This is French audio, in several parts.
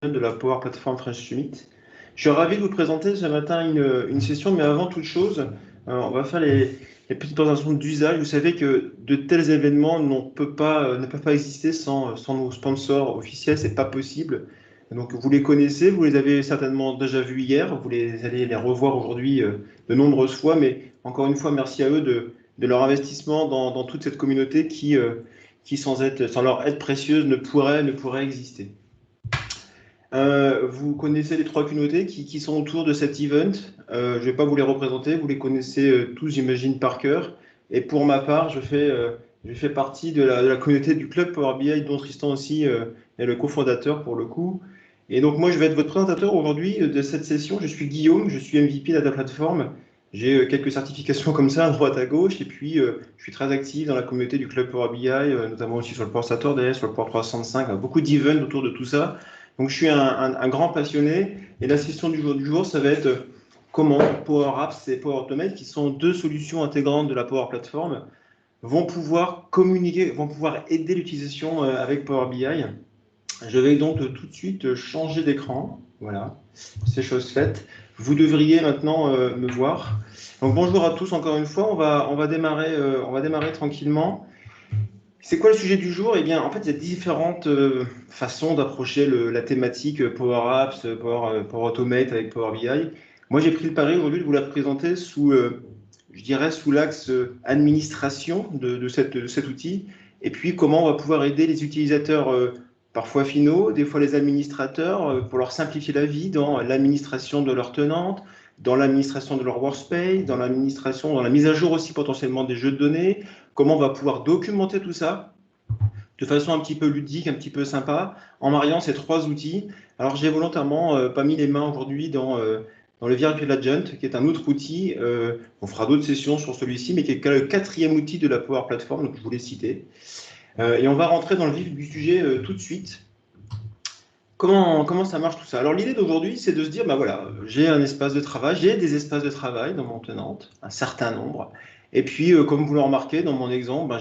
de la Power Platform French Summit. Je suis ravi de vous présenter ce matin une session, mais avant toute chose, on va faire les petites présentations d'usage. Vous savez que de tels événements ne peuvent pas exister sans nos sponsors officiels, c'est pas possible. Donc vous les connaissez, vous les avez certainement déjà vus hier, allez les revoir aujourd'hui de nombreuses fois, mais encore une fois, merci à eux de leur investissement dans toute cette communauté qui sans leur aide précieuse ne pourrait exister. Vous connaissez les trois communautés qui sont autour de cet event. Je ne vais pas vous les représenter, vous les connaissez tous, j'imagine, par cœur. Et pour ma part, je fais partie de la communauté du club Power BI, dont Tristan aussi est le cofondateur pour le coup. Et donc moi, je vais être votre présentateur aujourd'hui de cette session. Je suis Guillaume, je suis MVP Data Platform. J'ai quelques certifications comme ça à droite à gauche. Et puis, je suis très actif dans la communauté du club Power BI, notamment aussi sur le Power Saturday, sur le Power 365, beaucoup d'events autour de tout ça. Donc, je suis un grand passionné et la session du jour, ça va être comment Power Apps et Power Automate, qui sont deux solutions intégrantes de la Power Platform, vont pouvoir communiquer, vont pouvoir aider l'utilisation avec Power BI. Je vais donc tout de suite changer d'écran. Voilà, c'est chose faite. Vous devriez maintenant me voir. Donc, bonjour à tous encore une fois. On va démarrer tranquillement. C'est quoi le sujet du jour? Eh bien, en fait, il y a différentes façons d'approcher la thématique Power Apps, Power Automate avec Power BI. Moi, j'ai pris le pari aujourd'hui de vous la présenter je dirais, sous l'axe administration de cet outil, et puis comment on va pouvoir aider les utilisateurs parfois finaux, des fois les administrateurs, pour leur simplifier la vie dans l'administration de leur tenante, dans l'administration de leur workspace, dans la mise à jour aussi potentiellement des jeux de données, comment on va pouvoir documenter tout ça de façon un petit peu ludique, un petit peu sympa, en mariant ces trois outils. Alors, j'ai volontairement pas mis les mains aujourd'hui dans le Virtual Agent, qui est un autre outil. On fera d'autres sessions sur celui-ci, mais qui est le quatrième outil de la Power Platform, donc je vous l'ai cité. Et on va rentrer dans le vif du sujet tout de suite. Comment ça marche tout ça? Alors, l'idée d'aujourd'hui, c'est de se dire, ben voilà, j'ai un espace de travail, j'ai des espaces de travail dans mon tenante, un certain nombre. Et puis, comme vous le remarquez dans mon exemple,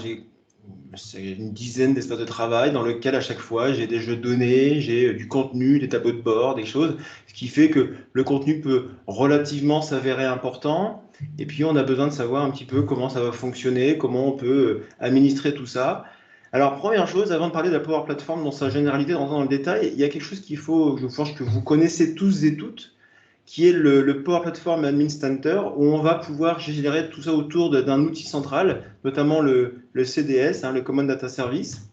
c'est une dizaine d'espaces de travail dans lequel à chaque fois j'ai des jeux de données, j'ai du contenu, des tableaux de bord, des choses, ce qui fait que le contenu peut relativement s'avérer important. Et puis on a besoin de savoir un petit peu comment ça va fonctionner, comment on peut administrer tout ça. Alors première chose, avant de parler de la Power Platform dans sa généralité, dans le détail, il y a quelque chose je pense que vous connaissez tous et toutes, qui est le Power Platform Admin Center, où on va pouvoir générer tout ça autour d'un outil central, notamment le CDS, le Common Data Service,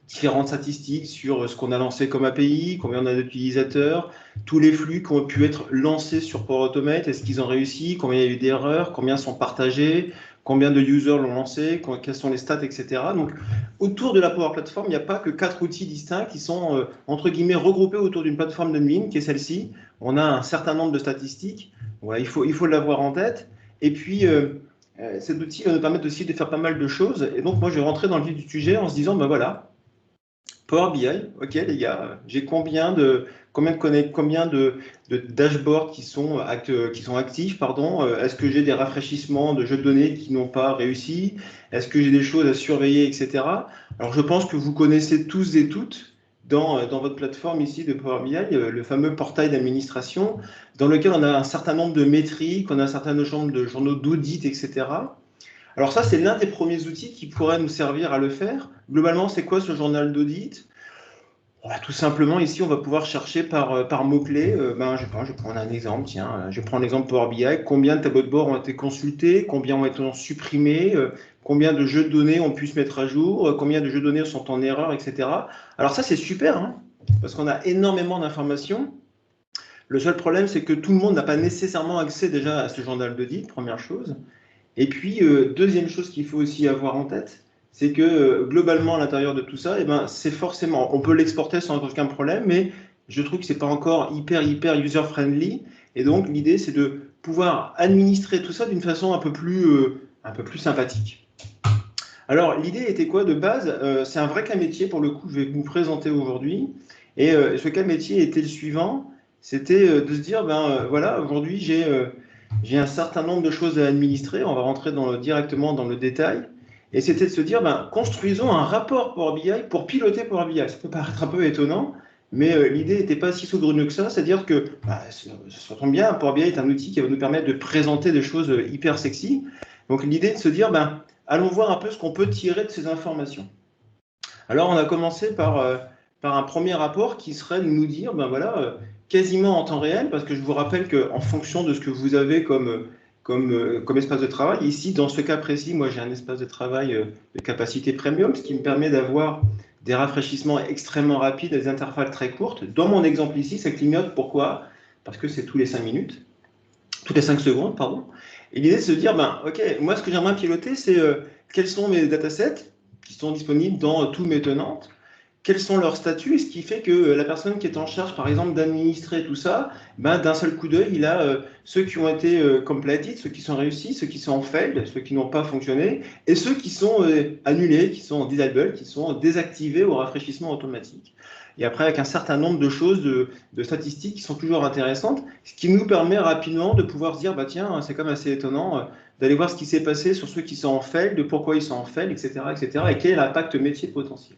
différentes statistiques sur ce qu'on a lancé comme API, combien on a d'utilisateurs, tous les flux qui ont pu être lancés sur Power Automate, est-ce qu'ils ont réussi, combien il y a eu d'erreurs, combien sont partagés, combien de users l'ont lancé, quelles sont les stats, etc. Donc, autour de la Power Platform, il n'y a pas que 4 outils distincts qui sont, entre guillemets, regroupés autour d'une plateforme d'admin, qui est celle-ci. On a un certain nombre de statistiques. Voilà, il faut l'avoir en tête. Et puis, cet outil va nous permettre aussi de faire pas mal de choses. Et donc, moi, je vais rentrer dans le vif du sujet en se disant, ben voilà, Power BI, ok les gars, j'ai combien de dashboards qui sont actifs, pardon. Est-ce que j'ai des rafraîchissements de jeux de données qui n'ont pas réussi? Est-ce que j'ai des choses à surveiller, etc. Alors je pense que vous connaissez tous et toutes dans votre plateforme ici de Power BI, le fameux portail d'administration dans lequel on a un certain nombre de métriques, on a un certain nombre de journaux d'audit, etc. Alors ça, c'est l'un des premiers outils qui pourrait nous servir à le faire. Globalement, c'est quoi ce journal d'audit? Tout simplement, ici, on va pouvoir chercher par mots-clés. Je vais prendre un exemple. Tiens, je prends l'exemple Power BI. Combien de tableaux de bord ont été consultés? Combien ont été supprimés? Combien de jeux de données ont pu se mettre à jour? Combien de jeux de données sont en erreur, etc. Alors ça, c'est super, hein, parce qu'on a énormément d'informations. Le seul problème, c'est que tout le monde n'a pas nécessairement accès déjà à ce journal d'audit, première chose. Et puis, deuxième chose qu'il faut aussi avoir en tête, c'est que globalement, à l'intérieur de tout ça, c'est forcément, on peut l'exporter sans aucun problème, mais je trouve que ce n'est pas encore hyper user-friendly. Et donc, l'idée, c'est de pouvoir administrer tout ça d'une façon un peu plus sympathique. Alors, l'idée était quoi de base? C'est un vrai cas métier, pour le coup, je vais vous présenter aujourd'hui. Et ce cas métier était le suivant, c'était de se dire, voilà, aujourd'hui, j'ai un certain nombre de choses à administrer, on va rentrer directement dans le détail, et c'était de se dire, construisons un rapport Power BI pour piloter Power BI. Ça peut paraître un peu étonnant, mais l'idée n'était pas si saugrenue que ça, c'est-à-dire que, ça tombe bien, Power BI est un outil qui va nous permettre de présenter des choses hyper sexy. Donc l'idée de se dire, allons voir un peu ce qu'on peut tirer de ces informations. Alors on a commencé par un premier rapport qui serait de nous dire, voilà, quasiment en temps réel, parce que je vous rappelle qu'en fonction de ce que vous avez comme espace de travail, ici, dans ce cas précis, moi j'ai un espace de travail de capacité premium, ce qui me permet d'avoir des rafraîchissements extrêmement rapides, des intervalles très courtes. Dans mon exemple ici, ça clignote. Pourquoi? Parce que c'est tous les 5 minutes, toutes les 5 secondes, pardon. Et l'idée de se dire, ok, moi ce que j'aimerais piloter, c'est quels sont mes datasets qui sont disponibles dans tous mes tenantes, quels sont leurs statuts, et ce qui fait que la personne qui est en charge, par exemple, d'administrer tout ça, d'un seul coup d'œil, il a ceux qui ont été completed, ceux qui sont réussis, ceux qui sont failed, ceux qui n'ont pas fonctionné, et ceux qui sont annulés, qui sont disabled, qui sont désactivés au rafraîchissement automatique. Et après, avec un certain nombre de choses, de statistiques qui sont toujours intéressantes, ce qui nous permet rapidement de pouvoir se dire, tiens, c'est quand même assez étonnant d'aller voir ce qui s'est passé sur ceux qui sont en failed, de pourquoi ils sont en failed, etc., et quel est l'impact métier potentiel.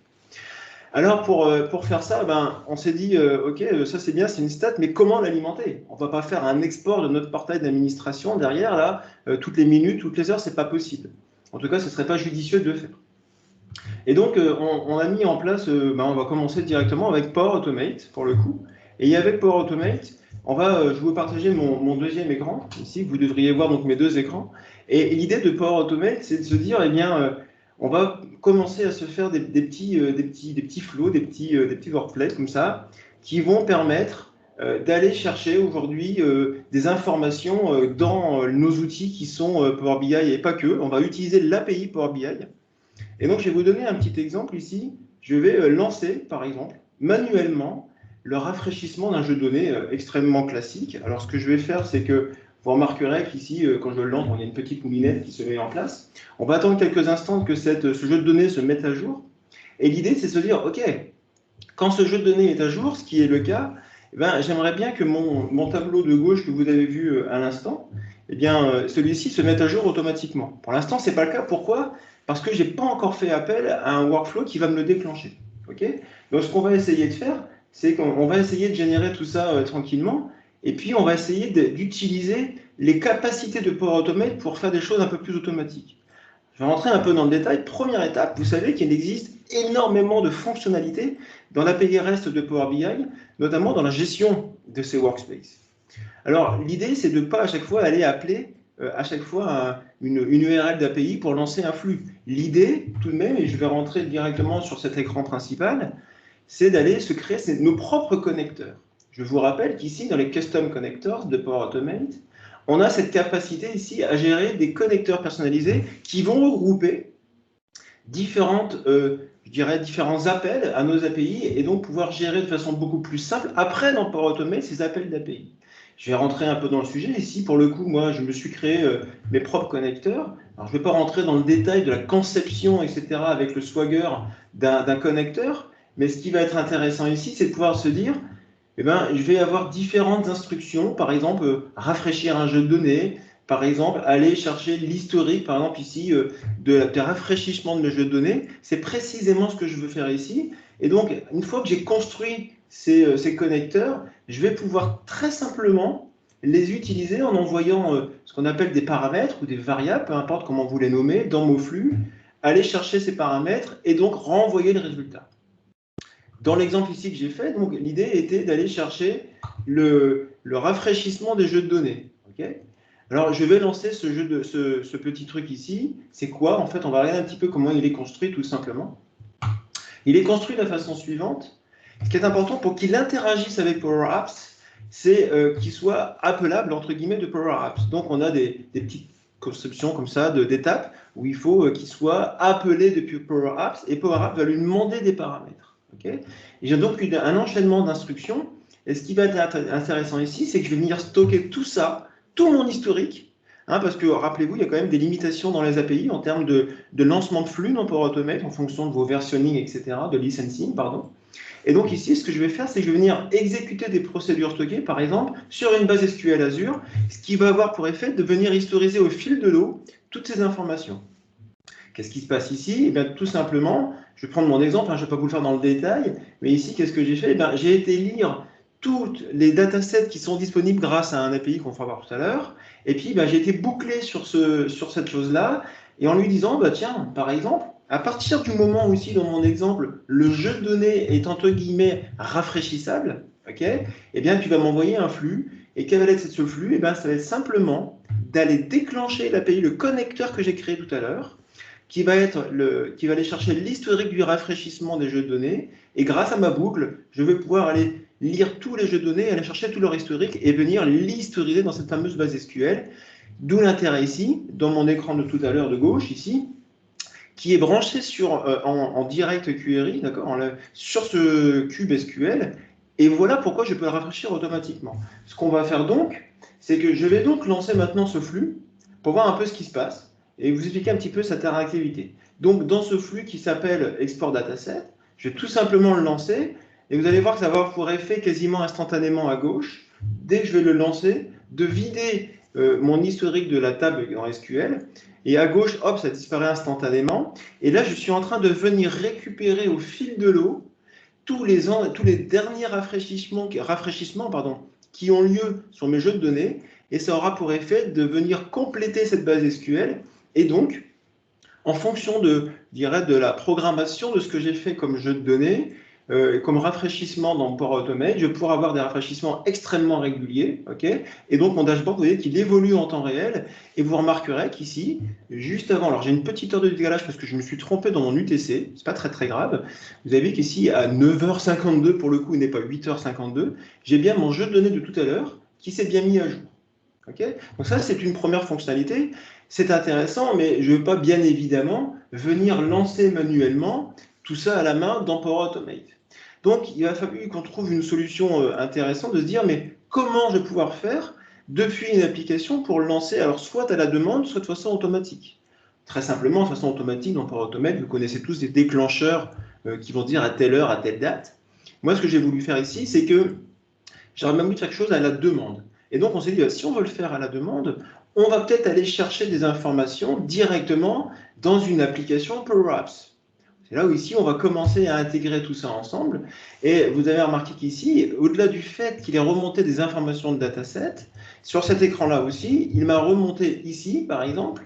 Alors, pour faire ça, on s'est dit, OK, ça c'est bien, c'est une stat, mais comment l'alimenter? On ne va pas faire un export de notre portail d'administration derrière, là, toutes les minutes, toutes les heures, ce n'est pas possible. En tout cas, ce ne serait pas judicieux de le faire. Et donc, on a mis en place, on va commencer directement avec Power Automate, pour le coup. Et avec Power Automate, je vais vous partager mon deuxième écran, ici, vous devriez voir donc mes deux écrans. Et l'idée de Power Automate, c'est de se dire, on va commencer à se faire des petits flows, des petits workflows comme ça, qui vont permettre d'aller chercher aujourd'hui des informations dans nos outils qui sont Power BI et pas que. On va utiliser l'API Power BI. Et donc, je vais vous donner un petit exemple ici. Je vais lancer, par exemple, manuellement, le rafraîchissement d'un jeu de données extrêmement classique. Alors, ce que je vais faire, c'est que vous remarquerez qu'ici, quand je le lance, il y a une petite moulinette qui se met en place. On va attendre quelques instants que ce jeu de données se mette à jour. Et l'idée, c'est de se dire, OK, quand ce jeu de données est à jour, ce qui est le cas, j'aimerais bien que mon tableau de gauche que vous avez vu à l'instant, celui-ci se mette à jour automatiquement. Pour l'instant, ce n'est pas le cas. Pourquoi? Parce que je n'ai pas encore fait appel à un workflow qui va me le déclencher. Okay? Donc, ce qu'on va essayer de faire, c'est qu'on va essayer de générer tout ça tranquillement, et puis on va essayer d'utiliser les capacités de Power Automate pour faire des choses un peu plus automatiques. Je vais rentrer un peu dans le détail. Première étape, vous savez qu'il existe énormément de fonctionnalités dans l'API REST de Power BI, notamment dans la gestion de ces workspaces. Alors, l'idée, c'est de ne pas à chaque fois aller appeler à chaque fois une URL d'API pour lancer un flux. L'idée, tout de même, et je vais rentrer directement sur cet écran principal, c'est d'aller se créer nos propres connecteurs. Je vous rappelle qu'ici, dans les Custom Connectors de Power Automate, on a cette capacité ici à gérer des connecteurs personnalisés qui vont regrouper différents appels à nos API et donc pouvoir gérer de façon beaucoup plus simple, après dans Power Automate, ces appels d'API. Je vais rentrer un peu dans le sujet. Ici, pour le coup, moi, je me suis créé mes propres connecteurs. Alors, je ne vais pas rentrer dans le détail de la conception, etc., avec le Swagger d'un connecteur, mais ce qui va être intéressant ici, c'est de pouvoir se dire, je vais avoir différentes instructions, par exemple, rafraîchir un jeu de données, par exemple, aller chercher l'historique, par exemple, ici, de rafraîchissement de mes jeux de données. C'est précisément ce que je veux faire ici. Et donc, une fois que j'ai construit ces connecteurs, je vais pouvoir très simplement les utiliser en envoyant ce qu'on appelle des paramètres ou des variables, peu importe comment vous les nommez, dans mon flux, aller chercher ces paramètres et donc renvoyer le résultat. Dans l'exemple ici que j'ai fait, l'idée était d'aller chercher le rafraîchissement des jeux de données. Okay? Alors, je vais lancer ce petit truc ici. C'est quoi? En fait, on va regarder un petit peu comment il est construit, tout simplement. Il est construit de la façon suivante. Ce qui est important pour qu'il interagisse avec Power Apps, c'est qu'il soit appelable, entre guillemets, de Power Apps. Donc, on a des petites constructions comme ça, d'étapes, où il faut qu'il soit appelé depuis Power Apps, et Power Apps va lui demander des paramètres. Okay? J'ai donc un enchaînement d'instructions, et ce qui va être intéressant ici, c'est que je vais venir stocker tout ça, tout mon historique, parce que, rappelez-vous, il y a quand même des limitations dans les API en termes de lancement de flux dans Power Automate, en fonction de vos versionning, etc., de licensing, pardon. Et donc ici, ce que je vais faire, c'est que je vais venir exécuter des procédures stockées, par exemple, sur une base SQL Azure, ce qui va avoir pour effet de venir historiser au fil de l'eau toutes ces informations. Qu'est-ce qui se passe ici? Tout simplement, je vais prendre mon exemple, hein, je ne vais pas vous le faire dans le détail, mais ici, qu'est-ce que j'ai fait? J'ai été lire toutes les datasets qui sont disponibles grâce à un API qu'on fera voir tout à l'heure, et puis j'ai été bouclé sur cette chose-là, et en lui disant, tiens, par exemple, à partir du moment où ici, dans mon exemple, le jeu de données est entre guillemets rafraîchissable, ok, eh bien, tu vas m'envoyer un flux, et quel va être ce flux? Ça va être simplement d'aller déclencher l'API, le connecteur que j'ai créé tout à l'heure, qui va aller chercher l'historique du rafraîchissement des jeux de données, et grâce à ma boucle, je vais pouvoir aller lire tous les jeux de données, aller chercher tout leur historique et venir l'historiser dans cette fameuse base SQL. D'où l'intérêt ici, dans mon écran de tout à l'heure de gauche, ici, qui est branché en direct query, d'accord, sur ce cube SQL. Et voilà pourquoi je peux le rafraîchir automatiquement. Ce qu'on va faire donc, c'est que je vais donc lancer maintenant ce flux pour voir un peu ce qui se passe et vous expliquer un petit peu cette interactivité. Donc, dans ce flux qui s'appelle Export Dataset, je vais tout simplement le lancer et vous allez voir que ça va avoir pour effet quasiment instantanément à gauche, dès que je vais le lancer, de vider mon historique de la table dans SQL. Et à gauche, hop, ça disparaît instantanément. Et là, je suis en train de venir récupérer au fil de l'eau tous les derniers rafraîchissements qui ont lieu sur mes jeux de données. Et ça aura pour effet de venir compléter cette base SQL. Et donc, en fonction de la programmation de ce que j'ai fait comme jeu de données, comme rafraîchissement dans Power Automate, je pourrais avoir des rafraîchissements extrêmement réguliers, ok. Et donc mon dashboard, vous voyez qu'il évolue en temps réel, et vous remarquerez qu'ici, juste avant, alors j'ai une petite heure de décalage parce que je me suis trompé dans mon UTC, c'est pas très très grave, vous avez vu qu'ici à 9h52, pour le coup, il n'est pas 8h52, j'ai bien mon jeu de données de tout à l'heure qui s'est bien mis à jour. Okay, donc ça, c'est une première fonctionnalité. C'est intéressant, mais je ne veux pas bien évidemment venir lancer manuellement tout ça à la main dans Power Automate. Donc, il a fallu qu'on trouve une solution intéressante de se dire, mais comment je vais pouvoir faire depuis une application pour le lancer, alors soit à la demande, soit de façon automatique. Très simplement, de façon automatique, dans Power Automate, vous connaissez tous des déclencheurs qui vont dire à telle heure, à telle date. Moi, ce que j'ai voulu faire ici, c'est que j'aurais même voulu faire quelque chose à la demande. Et donc, on s'est dit, si on veut le faire à la demande, on va peut-être aller chercher des informations directement dans une application Power Apps. C'est là où ici, on va commencer à intégrer tout ça ensemble. Et vous avez remarqué qu'ici, au-delà du fait qu'il ait remonté des informations de dataset, sur cet écran-là aussi, il m'a remonté ici, par exemple,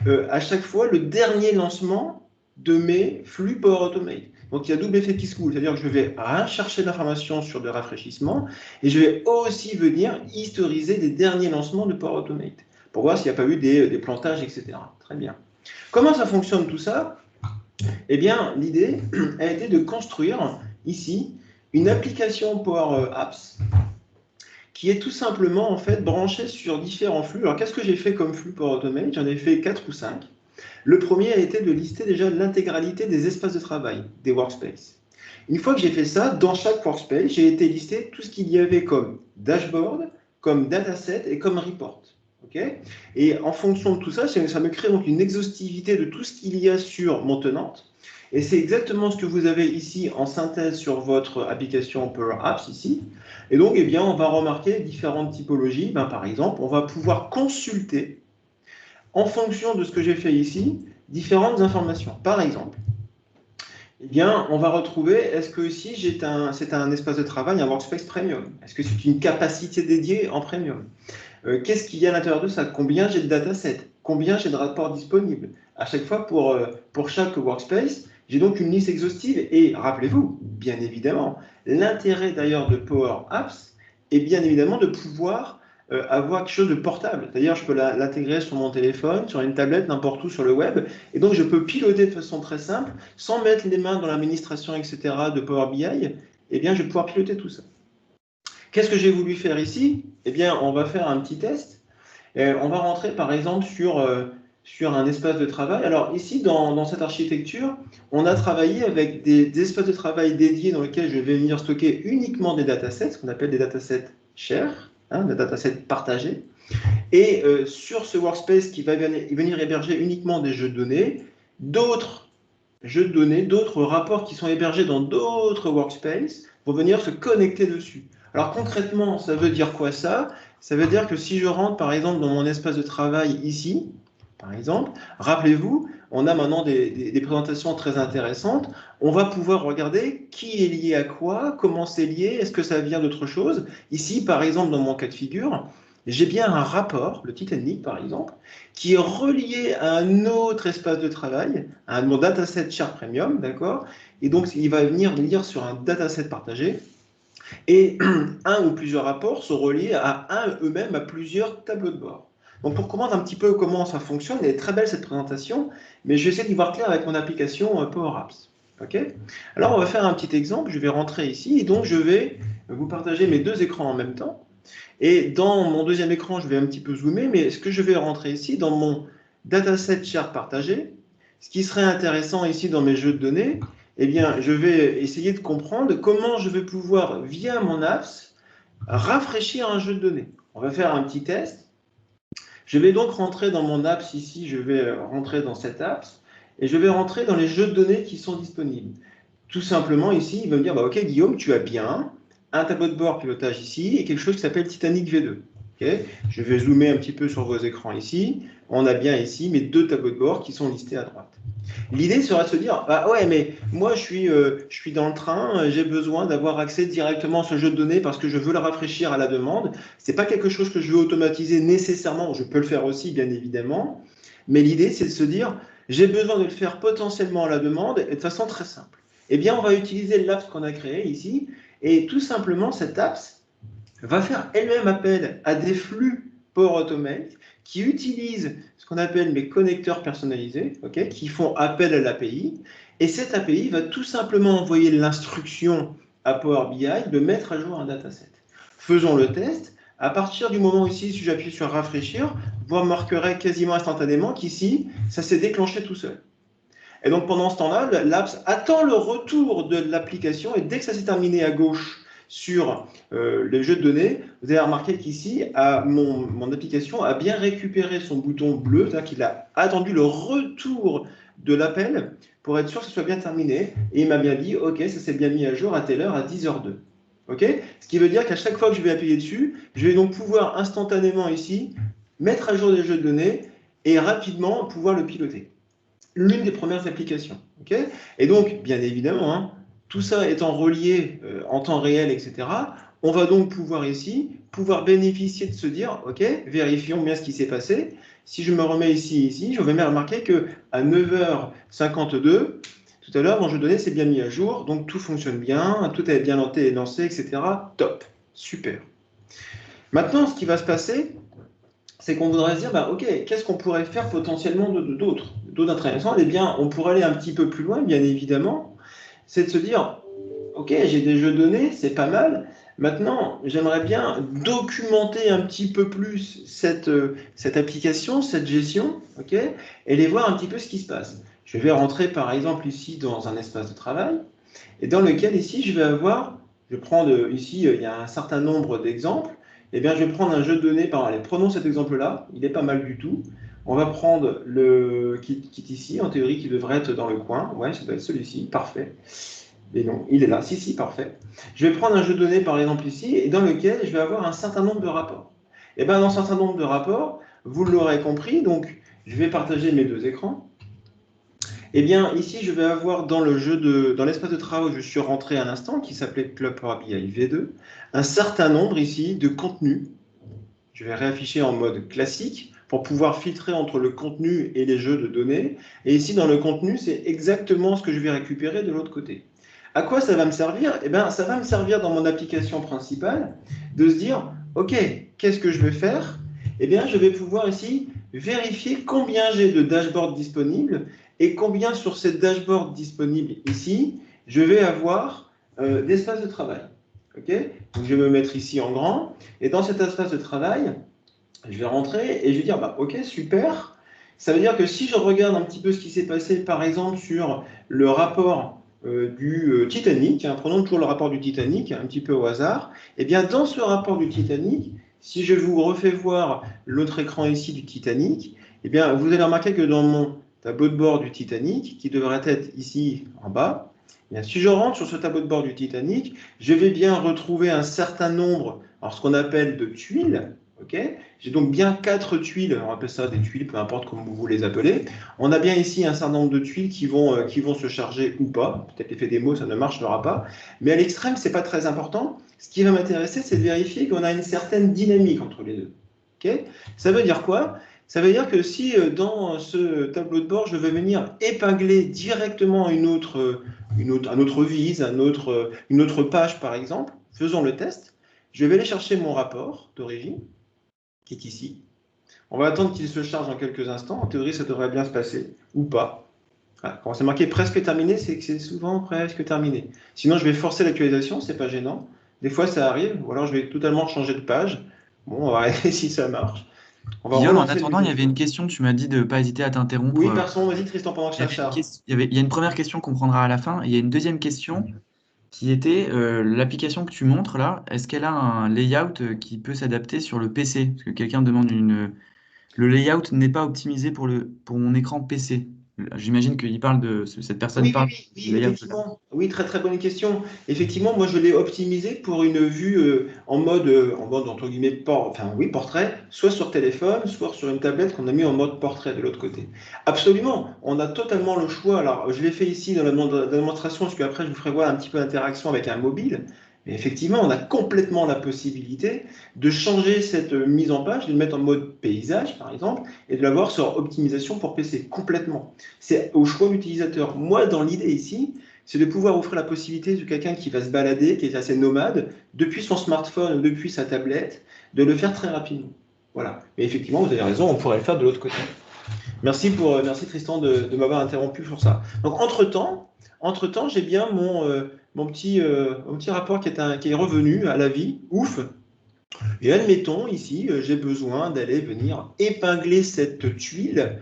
à chaque fois, le dernier lancement de mes flux Power Automate. Donc, il y a double effet qui se coule, c'est-à-dire que je vais chercher l'information sur le rafraîchissement et je vais aussi venir historiser les derniers lancements de Power Automate pour voir s'il n'y a pas eu des plantages, etc. Très bien. Comment ça fonctionne tout ça? Eh bien, l'idée a été de construire ici une application Power Apps qui est tout simplement en fait branchée sur différents flux. Alors, qu'est-ce que j'ai fait comme flux Power Automate? J'en ai fait 4 ou 5. Le premier a été de lister déjà l'intégralité des espaces de travail, des workspaces. Une fois que j'ai fait ça, dans chaque workspace, j'ai été lister tout ce qu'il y avait comme dashboard, comme dataset et comme report. Okay, et en fonction de tout ça, ça me crée donc une exhaustivité de tout ce qu'il y a sur mon tenante. Et c'est exactement ce que vous avez ici en synthèse sur votre application Power Apps ici. Et donc, eh bien, on va remarquer différentes typologies. Par exemple, on va pouvoir consulter en fonction de ce que j'ai fait ici, différentes informations. Par exemple, eh bien, on va retrouver, est-ce que ici, c'est un espace de travail, un workspace premium? Est-ce que c'est une capacité dédiée en premium? Qu'est-ce qu'il y a à l'intérieur de ça? Combien j'ai de datasets? Combien j'ai de rapports disponibles? À chaque fois, pour chaque workspace, j'ai donc une liste exhaustive. Et rappelez-vous, bien évidemment, l'intérêt d'ailleurs de Power Apps est bien évidemment de pouvoir avoir quelque chose de portable. C'est-à-dire, je peux l'intégrer sur mon téléphone, sur une tablette, n'importe où sur le web. Et donc, je peux piloter de façon très simple, sans mettre les mains dans l'administration, etc. de Power BI. Eh bien, je vais pouvoir piloter tout ça. Qu'est-ce que j'ai voulu faire ici? Eh bien, on va faire un petit test. On va rentrer, par exemple, sur un espace de travail. Alors, ici, dans cette architecture, on a travaillé avec des espaces de travail dédiés dans lesquels je vais venir stocker uniquement des datasets, ce qu'on appelle des datasets shared, des datasets partagés. Et sur ce workspace qui va venir héberger uniquement des jeux de données, d'autres jeux de données, d'autres rapports qui sont hébergés dans d'autres workspaces vont venir se connecter dessus. Alors concrètement, ça veut dire quoi ça? Ça veut dire que si je rentre par exemple dans mon espace de travail ici, par exemple, rappelez-vous, on a maintenant des présentations très intéressantes. On va pouvoir regarder qui est lié à quoi, comment c'est lié, est-ce que ça vient d'autre chose. Ici, par exemple, dans mon cas de figure, j'ai bien un rapport, le Titanic par exemple, qui est relié à un autre espace de travail, à mon dataset Chart Premium, d'accord? Et donc, il va venir lire sur un dataset partagé. Et un ou plusieurs rapports sont reliés à eux-mêmes à plusieurs tableaux de bord. Donc pour comprendre un petit peu comment ça fonctionne, elle est très belle cette présentation, mais je vais essayer d'y voir clair avec mon application Power Apps. Okay, alors on va faire un petit exemple, je vais rentrer ici, et donc je vais vous partager mes deux écrans en même temps. Et dans mon deuxième écran, je vais un petit peu zoomer, mais ce que je vais rentrer ici, dans mon dataset chart partagé, ce qui serait intéressant ici dans mes jeux de données, eh bien, je vais essayer de comprendre comment je vais pouvoir, via mon apps, rafraîchir un jeu de données. On va faire un petit test. Je vais donc rentrer dans mon apps ici, je vais rentrer dans cette apps, et je vais rentrer dans les jeux de données qui sont disponibles. Tout simplement, ici, il va me dire, bah, OK, Guillaume, tu as bien un tableau de bord pilotage ici et quelque chose qui s'appelle Titanic V2. Okay, je vais zoomer un petit peu sur vos écrans ici. On a bien ici mes deux tableaux de bord qui sont listés à droite. L'idée serait de se dire, bah ouais, mais moi je suis dans le train, j'ai besoin d'avoir accès directement à ce jeu de données parce que je veux le rafraîchir à la demande. Ce n'est pas quelque chose que je veux automatiser nécessairement, je peux le faire aussi bien évidemment, mais l'idée c'est de se dire, j'ai besoin de le faire potentiellement à la demande et de façon très simple. Eh bien, on va utiliser l'apps qu'on a créé ici et tout simplement cette apps va faire elle-même appel à des flux Power Automate qui utilisent ce qu'on appelle mes connecteurs personnalisés, okay, qui font appel à l'API. Et cette API va tout simplement envoyer l'instruction à Power BI de mettre à jour un dataset. Faisons le test. À partir du moment ici, si j'appuie sur rafraîchir, vous remarquerez quasiment instantanément qu'ici, ça s'est déclenché tout seul. Et donc pendant ce temps-là, l'apps attend le retour de l'application et dès que ça s'est terminé à gauche sur les jeux de données, vous avez remarqué qu'ici, mon application a bien récupéré son bouton bleu, c'est-à-dire qu'il a attendu le retour de l'appel pour être sûr que ce soit bien terminé. Et il m'a bien dit, OK, ça s'est bien mis à jour à telle heure, à 10h02. Okay, ce qui veut dire qu'à chaque fois que je vais appuyer dessus, je vais donc pouvoir instantanément ici mettre à jour des jeux de données et rapidement pouvoir le piloter. L'une des premières applications. Okay, et donc, bien évidemment, hein, tout ça étant relié en temps réel, etc., on va donc pouvoir ici, bénéficier de se dire, OK, vérifions bien ce qui s'est passé. Si je me remets ici, je vais bien remarquer qu'à 9h52, tout à l'heure, mon jeu de données s'est bien mis à jour, donc tout fonctionne bien, tout est bien lancé, etc. Top, super. Maintenant, ce qui va se passer, c'est qu'on voudrait se dire, bah, OK, qu'est-ce qu'on pourrait faire potentiellement d'autres intéressants? Eh bien, on pourrait aller un petit peu plus loin, bien évidemment. C'est de se dire, OK, j'ai des jeux de données, c'est pas mal. Maintenant, j'aimerais bien documenter un petit peu plus cette application, cette gestion, OK, et aller voir un petit peu ce qui se passe. Je vais rentrer, par exemple, ici dans un espace de travail, et dans lequel, ici, je vais avoir, je prends ici, il y a un certain nombre d'exemples. Eh bien, je vais prendre un jeu de données, allez, prenons cet exemple-là, il n'est pas mal du tout. On va prendre le kit ici, en théorie, qui devrait être dans le coin. Ouais, ça doit être celui-ci, parfait. Et non, il est là, si, parfait. Je vais prendre un jeu de données, par exemple, ici, et dans lequel je vais avoir un certain nombre de rapports. Et bien, dans un certain nombre de rapports, vous l'aurez compris, donc je vais partager mes deux écrans. Eh bien, ici, je vais avoir dans l'espace de travail où je suis rentré à l'instant, qui s'appelait Club Power BI V2, un certain nombre ici de contenus. Je vais réafficher en mode classique pour pouvoir filtrer entre le contenu et les jeux de données. Et ici, dans le contenu, c'est exactement ce que je vais récupérer de l'autre côté. À quoi ça va me servir? Eh bien, ça va me servir dans mon application principale de se dire, OK, qu'est-ce que je vais faire? Eh bien, je vais pouvoir ici vérifier combien j'ai de dashboards disponibles et combien sur ces dashboards disponibles ici, je vais avoir d'espace de travail. Okay, donc je vais me mettre ici en grand, et dans cet espace de travail, je vais rentrer et je vais dire, bah, OK, super. Ça veut dire que si je regarde un petit peu ce qui s'est passé, par exemple, sur le rapport du Titanic, hein, prenons toujours le rapport du Titanic, un petit peu au hasard, et bien dans ce rapport du Titanic, si je vous refais voir l'autre écran ici du Titanic, et bien vous allez remarquer que dans mon tableau de bord du Titanic, qui devrait être ici en bas, bien, si je rentre sur ce tableau de bord du Titanic, je vais bien retrouver un certain nombre, alors ce qu'on appelle de tuiles, Ok, j'ai donc bien 4 tuiles, on appelle ça des tuiles, peu importe comment vous les appelez. On a bien ici un certain nombre de tuiles qui vont se charger ou pas. Peut-être l'effet démo, ça ne marchera pas. Mais à l'extrême, ce n'est pas très important. Ce qui va m'intéresser, c'est de vérifier qu'on a une certaine dynamique entre les deux. Okay, ça veut dire quoi? Ça veut dire que si dans ce tableau de bord, je vais venir épingler directement un autre vise, une autre page par exemple, faisons le test, je vais aller chercher mon rapport d'origine, qui est ici. On va attendre qu'il se charge dans quelques instants. En théorie, ça devrait bien se passer, ou pas. Voilà. Quand c'est marqué presque terminé, c'est que c'est souvent presque terminé. Sinon, je vais forcer l'actualisation, c'est pas gênant. Des fois, ça arrive, ou alors je vais totalement changer de page. Bon, on va regarder si ça marche. On va Guillaume, en relancer le attendant, il y avait vidéo. une question, tu m'as dit de ne pas hésiter à t'interrompre. Oui, personne, vas-y Tristan, pendant que Il y ça avait une charge. il y a une première question qu'on prendra à la fin, et il y a une deuxième question qui était l'application que tu montres là, est-ce qu'elle a un layout qui peut s'adapter sur le PC? Parce que quelqu'un demande le layout n'est pas optimisé pour mon écran PC. J'imagine qu'il parle cette personne Oui, oui, parle oui, du oui, layout là. effectivement. Oui, très très bonne question. Effectivement, moi je l'ai optimisé pour une vue en mode entre guillemets enfin oui, portrait, soit sur téléphone, soit sur une tablette qu'on a mis en mode portrait de l'autre côté. Absolument, on a totalement le choix. Alors, je l'ai fait ici dans la démonstration, parce qu'après je vous ferai voir un petit peu l'interaction avec un mobile. Mais effectivement, on a complètement la possibilité de changer cette mise en page, de le mettre en mode paysage, par exemple, et de l'avoir sur optimisation pour PC, complètement. C'est au choix de l'utilisateur. Moi, dans l'idée ici, c'est de pouvoir offrir la possibilité de quelqu'un qui va se balader, qui est assez nomade, depuis son smartphone ou depuis sa tablette, de le faire très rapidement. Voilà. Mais effectivement, vous avez raison, on pourrait le faire de l'autre côté. Merci Tristan de m'avoir interrompu sur ça. Donc, entre-temps, j'ai bien mon petit rapport qui est revenu à la vie. Ouf! Et admettons, ici, j'ai besoin d'aller venir épingler cette tuile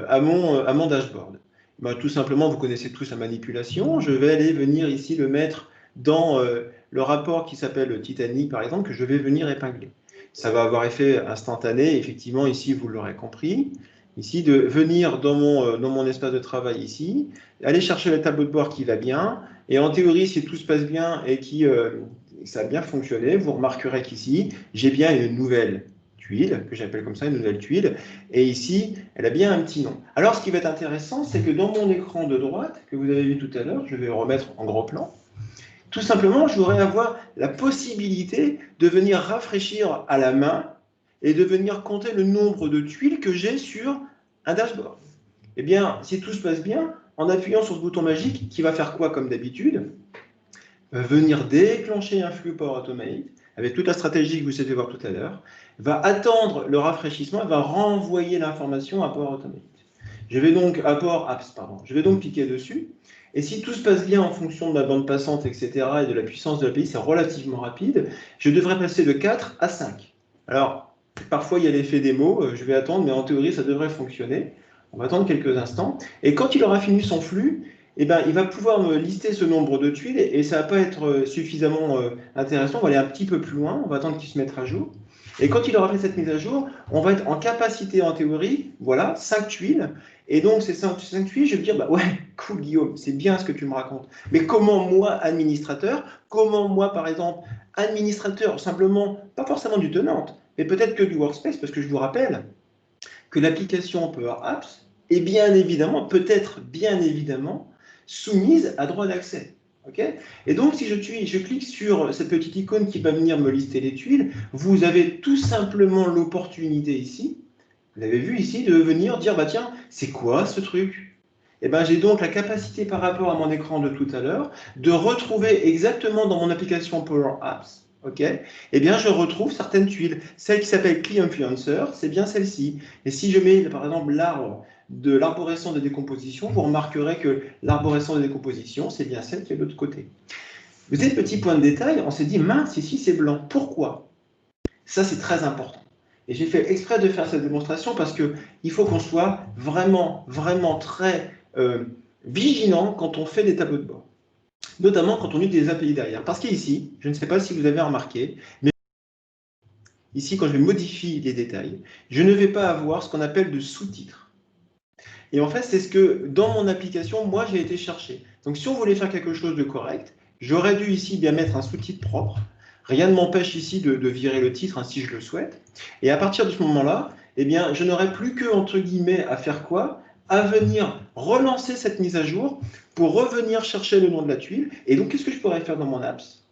à mon dashboard. Ben, tout simplement, vous connaissez tous la manipulation. Je vais aller venir ici le mettre dans le rapport qui s'appelle Titanic, par exemple, que je vais venir épingler. Ça va avoir effet instantané, effectivement, ici, vous l'aurez compris. Ici, de venir dans mon espace de travail ici, aller chercher le tableau de bord qui va bien, et en théorie, si tout se passe bien et que ça a bien fonctionné, vous remarquerez qu'ici, j'ai bien une nouvelle tuile, que j'appelle comme ça une nouvelle tuile, et ici, elle a bien un petit nom. Alors, ce qui va être intéressant, c'est que dans mon écran de droite, que vous avez vu tout à l'heure, je vais le remettre en gros plan, tout simplement, je voudrais avoir la possibilité de venir rafraîchir à la main et de venir compter le nombre de tuiles que j'ai sur un dashboard. Eh bien, si tout se passe bien, en appuyant sur ce bouton magique, qui va faire quoi comme d'habitude? Venir déclencher un flux Power Automate avec toute la stratégie que vous allez voir tout à l'heure, va attendre le rafraîchissement et va renvoyer l'information à Power Automate. Je vais donc à Power Apps, pardon. Je vais donc cliquer dessus. Et si tout se passe bien en fonction de ma bande passante, etc., et de la puissance de l'API, c'est relativement rapide, je devrais passer de 4 à 5. Alors, parfois, il y a l'effet démo, je vais attendre, mais en théorie, ça devrait fonctionner. On va attendre quelques instants. Et quand il aura fini son flux, eh ben, il va pouvoir me lister ce nombre de tuiles et ça ne va pas être suffisamment intéressant. On va aller un petit peu plus loin, on va attendre qu'il se mette à jour. Et quand il aura fait cette mise à jour, on va être en capacité, en théorie, voilà, 5 tuiles. Et donc, ces 5 tuiles, je vais me dire, bah ouais, cool Guillaume, c'est bien ce que tu me racontes. Mais comment moi, administrateur, comment moi, par exemple, administrateur, simplement, pas forcément du tenant, mais peut-être que du workspace, parce que je vous rappelle que l'application Power Apps est bien évidemment, peut-être bien évidemment, soumise à droit d'accès. Okay, et donc, si je clique sur cette petite icône qui va venir me lister les tuiles, vous avez tout simplement l'opportunité ici, vous avez vu ici, de venir dire, bah tiens, c'est quoi ce truc? Et ben, j'ai donc la capacité par rapport à mon écran de tout à l'heure de retrouver exactement dans mon application Power Apps, ok, eh bien, je retrouve certaines tuiles. Celle qui s'appelle Key Influencer, c'est bien celle-ci. Et si je mets, par exemple, l'arbre de l'arborescence de décomposition, vous remarquerez que l'arborescence de décomposition, c'est bien celle qui est de l'autre côté. Vous savez, petit point de détail, on s'est dit, mince, ici c'est blanc. Pourquoi? Ça, c'est très important. Et j'ai fait exprès de faire cette démonstration parce qu'il faut qu'on soit vraiment, vraiment très vigilant quand on fait des tableaux de bord. Notamment quand on utilise des API derrière. Parce qu'ici, je ne sais pas si vous avez remarqué, mais ici, quand je modifie les détails, je ne vais pas avoir ce qu'on appelle de sous-titres. Et en fait, c'est ce que, dans mon application, moi, j'ai été chercher. Donc, si on voulait faire quelque chose de correct, j'aurais dû ici bien mettre un sous-titre propre, Rien ne m'empêche ici de virer le titre, hein, si je le souhaite. Et à partir de ce moment-là, eh bien, je n'aurai plus que, entre guillemets, à faire quoi? À venir relancer cette mise à jour pour revenir chercher le nom de la tuile. Et donc, qu'est-ce que je pourrais faire dans mon apps?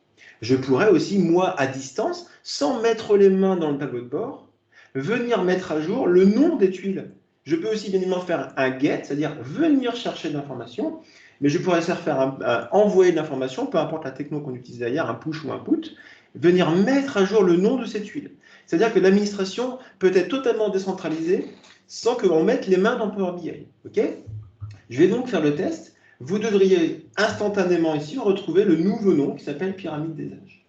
Je pourrais aussi, moi, à distance, sans mettre les mains dans le tableau de bord, venir mettre à jour le nom des tuiles. Je peux aussi bien évidemment faire un get, c'est-à-dire venir chercher de l'information, mais je pourrais faire envoyer de l'information, peu importe la techno qu'on utilise derrière, un push ou un put, venir mettre à jour le nom de ces tuiles. C'est-à-dire que l'administration peut être totalement décentralisée sans que l'on mette les mains dans Power BI. Okay, je vais donc faire le test. Vous devriez instantanément ici retrouver le nouveau nom qui s'appelle Pyramide des âges.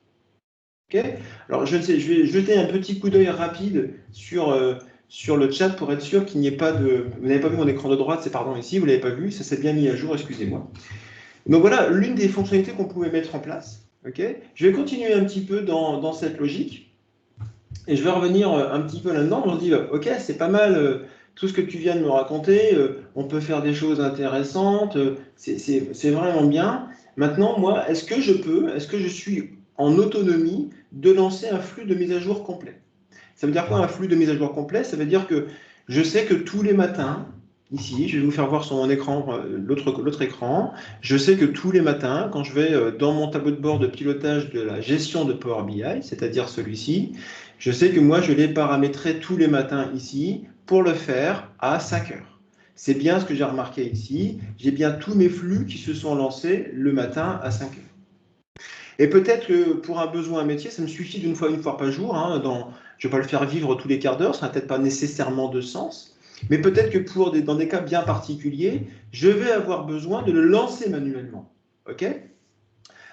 Okay, alors je vais jeter un petit coup d'œil rapide sur le chat pour être sûr qu'il n'y ait pas de... Vous n'avez pas vu mon écran de droite, c'est pardon ici, vous ne l'avez pas vu, ça s'est bien mis à jour, excusez-moi. Donc voilà l'une des fonctionnalités qu'on pouvait mettre en place. Okay, je vais continuer un petit peu dans cette logique et je vais revenir un petit peu là-dedans. On se dit, ok, c'est pas mal tout ce que tu viens de me raconter, on peut faire des choses intéressantes, c'est vraiment bien. Maintenant, moi, est-ce que je suis en autonomie de lancer un flux de mise à jour complet? Ça veut dire quoi un flux de mise à jour complet? Ça veut dire que je sais que tous les matins, ici, je vais vous faire voir sur mon écran, l'autre écran, je sais que tous les matins, quand je vais dans mon tableau de bord de pilotage de la gestion de Power BI, c'est-à-dire celui-ci, je sais que moi, je l'ai paramétré tous les matins ici pour le faire à 5 heures. C'est bien ce que j'ai remarqué ici. J'ai bien tous mes flux qui se sont lancés le matin à 5 heures. Et peut-être que pour un besoin métier, ça me suffit une fois par jour. Hein, je ne vais pas le faire vivre tous les quarts d'heure, ça n'a peut-être pas nécessairement de sens. Mais peut-être que dans des cas bien particuliers, je vais avoir besoin de le lancer manuellement. OK?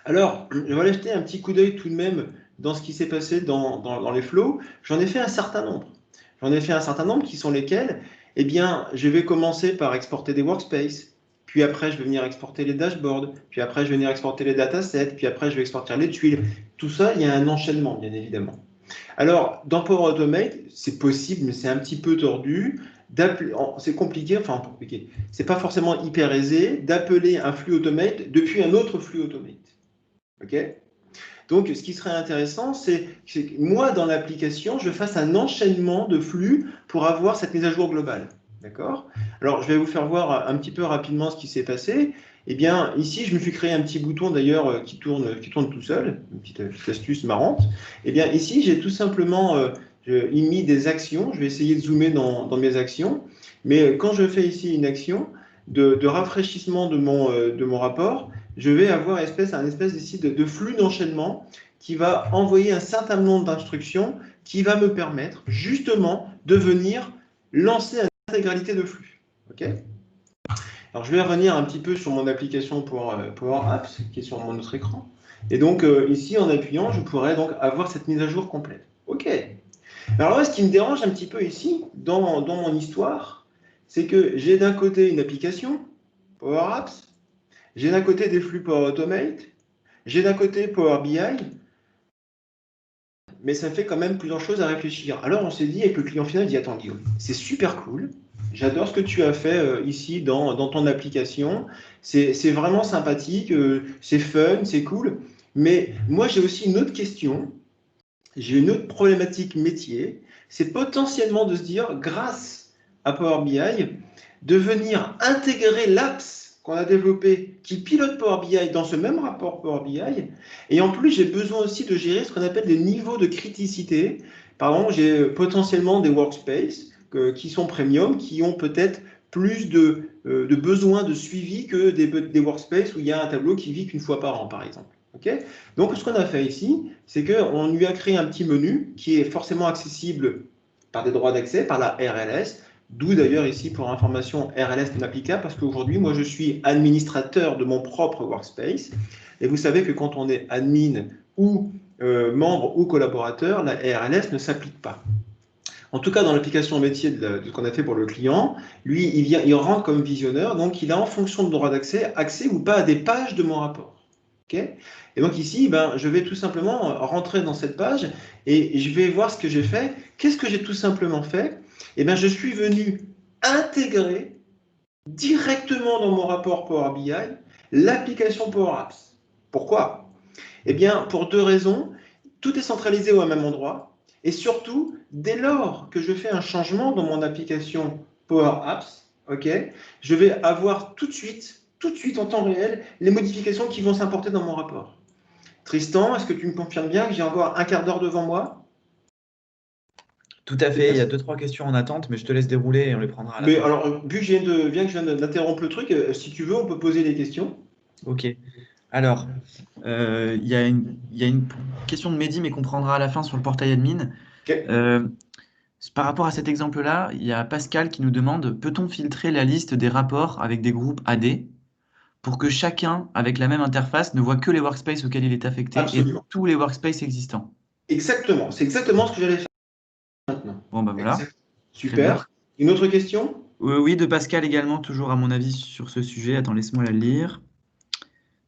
Alors, je vais aller jeter un petit coup d'œil tout de même dans ce qui s'est passé dans les flows. J'en ai fait un certain nombre. J'en ai fait un certain nombre qui sont lesquels, eh bien, je vais commencer par exporter des workspaces. Puis après, je vais venir exporter les dashboards. Puis après, je vais venir exporter les datasets. Puis après, je vais exporter les tuiles. Tout ça, il y a un enchaînement, bien évidemment. Alors, dans Power Automate, c'est possible, mais c'est un petit peu tordu. C'est compliqué, enfin compliqué. C'est pas forcément hyper aisé d'appeler un flux automate depuis un autre flux automate. OK? Donc, ce qui serait intéressant, c'est que moi, dans l'application, je fasse un enchaînement de flux pour avoir cette mise à jour globale. D'accord? Alors, je vais vous faire voir un petit peu rapidement ce qui s'est passé. Eh bien, ici, je me suis créé un petit bouton, d'ailleurs, qui tourne tout seul, une petite astuce marrante. Eh bien, ici, j'ai tout simplement mis des actions. Je vais essayer de zoomer dans mes actions. Mais quand je fais ici une action de rafraîchissement de mon rapport, je vais avoir un espèce ici de flux d'enchaînement qui va envoyer un certain nombre d'instructions qui va me permettre justement de venir lancer l'intégralité de flux. Okay, alors, je vais revenir un petit peu sur mon application Power Apps qui est sur mon autre écran. Et donc, ici, en appuyant, je pourrais donc avoir cette mise à jour complète. OK. Alors là, ce qui me dérange un petit peu ici, dans mon histoire, c'est que j'ai d'un côté une application, Power Apps, j'ai d'un côté des flux Power Automate, j'ai d'un côté Power BI, mais ça fait quand même plusieurs choses à réfléchir. Alors on s'est dit avec le client final, il dit attends Guillaume, c'est super cool, j'adore ce que tu as fait ici dans ton application, c'est vraiment sympathique, c'est fun, c'est cool, mais moi j'ai aussi une autre question, j'ai une autre problématique métier, c'est potentiellement de se dire grâce à Power BI, de venir intégrer l'apps qu'on a développé qui pilote Power BI dans ce même rapport Power BI. Et en plus, j'ai besoin aussi de gérer ce qu'on appelle des niveaux de criticité. Par exemple, j'ai potentiellement des workspaces qui sont premium, qui ont peut-être plus de besoins de suivi que des workspaces où il y a un tableau qui vit qu'une fois par an, par exemple. Okay, donc, ce qu'on a fait ici, c'est qu'on lui a créé un petit menu qui est forcément accessible par des droits d'accès, par la RLS, d'où d'ailleurs ici, pour information, RLS n'est applicable parce qu'aujourd'hui, moi, je suis administrateur de mon propre workspace. Et vous savez que quand on est admin ou membre ou collaborateur, la RLS ne s'applique pas. En tout cas, dans l'application métier de ce qu'on a fait pour le client, lui, il rentre comme visionneur, donc il a en fonction de droit d'accès, accès ou pas à des pages de mon rapport. Okay, et donc ici, je vais tout simplement rentrer dans cette page et je vais voir ce que j'ai fait. Qu'est-ce que j'ai tout simplement fait? Eh bien, je suis venu intégrer directement dans mon rapport Power BI l'application Power Apps. Pourquoi? Eh bien, pour deux raisons. tout est centralisé au même endroit. Et surtout, dès lors que je fais un changement dans mon application Power Apps, okay, je vais avoir tout de suite en temps réel, les modifications qui vont s'importer dans mon rapport. Tristan, est-ce que tu me confirmes bien que j'ai encore un quart d'heure devant moi? Tout à fait, il y a 2-3 questions en attente, mais je te laisse dérouler et on les prendra à la Mais fin. alors, vu que je viens d'interrompre le truc, si tu veux, on peut poser des questions. Ok. Alors, il y a une question de Mehdi, mais qu'on prendra à la fin sur le portail admin. Okay. Par rapport à cet exemple-là, il y a Pascal qui nous demande, peut-on filtrer la liste des rapports avec des groupes AD pour que chacun, avec la même interface, ne voit que les workspaces auxquels il est affecté et Absolument. tous les workspaces existants? Exactement. C'est exactement ce que j'allais faire maintenant. Bon, ben voilà, Exact. très bien. Super. Une autre question? Oui, de Pascal également, toujours à mon avis sur ce sujet. Attends, laisse-moi la lire.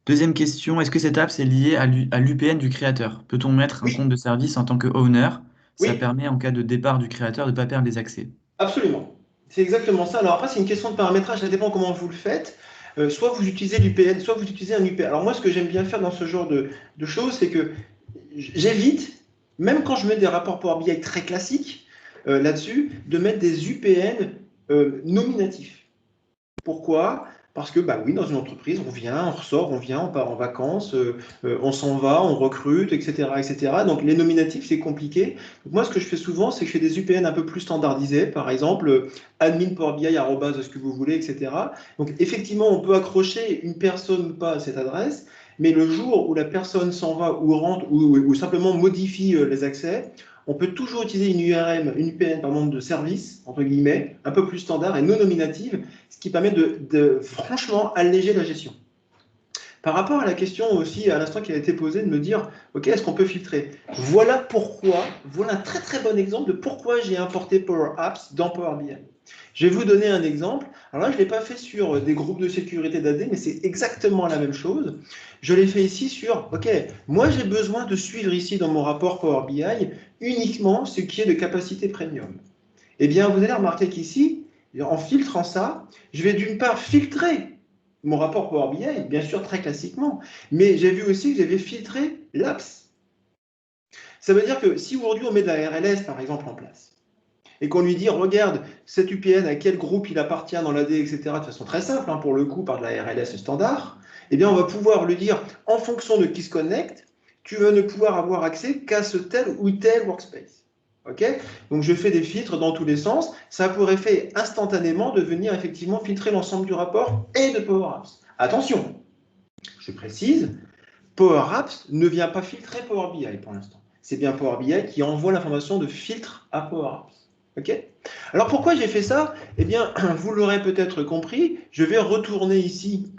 Deuxième question, est-ce que cette app est liée à l'UPN du créateur? Peut-on mettre un Oui. compte de service en tant que owner? Ça Oui. permet, en cas de départ du créateur, de ne pas perdre les accès. Absolument. C'est exactement ça. Alors après, c'est une question de paramétrage, ça dépend comment vous le faites. Soit vous utilisez l'UPN, soit vous utilisez un UPN. Alors moi, ce que j'aime bien faire dans ce genre de choses, c'est que j'évite, même quand je mets des rapports Power BI très classiques là-dessus, de mettre des UPN nominatifs. Pourquoi? Parce que, bah oui, dans une entreprise, on vient, on ressort, on vient, on part en vacances, on s'en va, on recrute, etc., etc. Donc, les nominatifs, c'est compliqué. Donc, moi, ce que je fais souvent, c'est que je fais des UPN un peu plus standardisés. Par exemple, admin Power BI, arrobase, ce que vous voulez, etc. Donc, effectivement, on peut accrocher une personne ou pas à cette adresse, mais le jour où la personne s'en va ou rentre ou simplement modifie les accès, on peut toujours utiliser une URM, une UPN pardon, de service, entre guillemets, un peu plus standard et non nominative, ce qui permet de franchement alléger la gestion. Par rapport à la question aussi à l'instant qui a été posée de me dire, ok, est-ce qu'on peut filtrer? Voilà pourquoi, voilà un très très bon exemple de pourquoi j'ai importé Power Apps dans Power BI. Je vais vous donner un exemple. Alors là, je ne l'ai pas fait sur des groupes de sécurité d'AD, mais c'est exactement la même chose. Je l'ai fait ici sur, ok, moi j'ai besoin de suivre ici dans mon rapport Power BI uniquement ce qui est de capacité premium. Eh bien, vous allez remarquer qu'ici, en filtrant ça, je vais d'une part filtrer mon rapport Power BI, bien sûr très classiquement, mais j'ai vu aussi que j'avais filtré l'apps. Ça veut dire que si aujourd'hui on met de la RLS par exemple en place, et qu'on lui dit regarde cet UPN à quel groupe il appartient dans l'AD, etc., de façon très simple, hein, pour le coup par de la RLS standard, eh bien on va pouvoir lui dire en fonction de qui se connecte, tu vas ne pouvoir avoir accès qu'à ce tel ou tel workspace. Okay, donc je fais des filtres dans tous les sens. Ça a pour effet instantanément de venir effectivement filtrer l'ensemble du rapport et de Power Apps. Attention, je précise, Power Apps ne vient pas filtrer Power BI pour l'instant. C'est bien Power BI qui envoie l'information de filtre à Power Apps. Okay, alors pourquoi j'ai fait ça? Eh bien, vous l'aurez peut-être compris, je vais retourner ici,